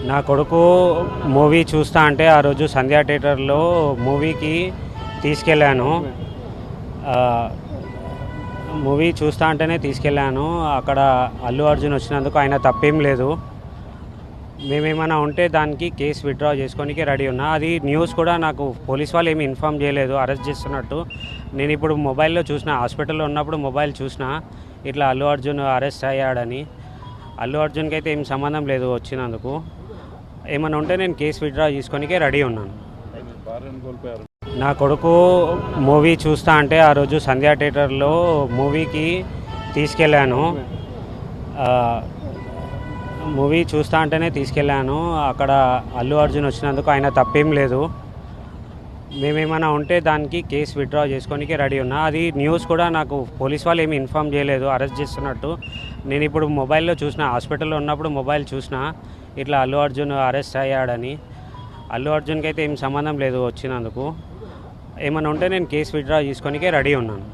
నా కొడుకు మూవీ చూస్తా అంటే ఆ రోజు సంధ్యా థియేటర్లో మూవీకి తీసుకెళ్ళాను. ఆ, మూవీ చూస్తా అంటేనే తీసుకెళ్ళాను. అక్కడ అల్లు అర్జున్ వచ్చినందుకు ఆయన తప్పేం లేదు. మేమేమైనా ఉంటే దానికి కేసు విత్డ్రా చేసుకోనికి రెడీ ఉన్నా. అది న్యూస్ కూడా నాకు పోలీస్ వాళ్ళు ఏమి ఇన్ఫామ్ చేయలేదు అరెస్ట్ చేస్తున్నట్టు. నేను ఇప్పుడు మొబైల్లో చూసిన, హాస్పిటల్లో ఉన్నప్పుడు మొబైల్ చూసిన ఇట్లా అల్లు అర్జున్ అరెస్ట్ అయ్యాడని. అల్లు అర్జున్కి అయితే ఏం సంబంధం లేదు వచ్చినందుకు. ఏమైనా ఉంటే నేను కేసు విత్డ్రా చేసుకోనికే రెడీ ఉన్నాను. నా కొడుకు మూవీ చూస్తా అంటే ఆ రోజు సంధ్యా థియేటర్లో మూవీకి తీసుకెళ్ళాను. ఆ, మూవీ చూస్తా అంటేనే తీసుకెళ్ళాను. అక్కడ అల్లు అర్జున్ వచ్చినందుకు ఆయన తప్పేం లేదు. మేమేమైనా ఉంటే దానికి కేసు విత్డ్రా చేసుకోనికే రెడీ ఉన్నా. అది న్యూస్ కూడా నాకు పోలీస్ వాళ్ళు ఏమి ఇన్ఫామ్ చేయలేదు అరెస్ట్ చేస్తున్నట్టు. నేను ఇప్పుడు మొబైల్లో చూసిన, హాస్పిటల్లో ఉన్నప్పుడు మొబైల్ చూసిన ఇట్లా అల్లు అర్జున్ అరెస్ట్ అయ్యాడని. అల్లు అర్జున్కి అయితే ఏం సంబంధం లేదు వచ్చినందుకు. ఏమైనా ఉంటే నేను కేసు విత్డ్రా చేసుకోనికే రెడీ ఉన్నాను.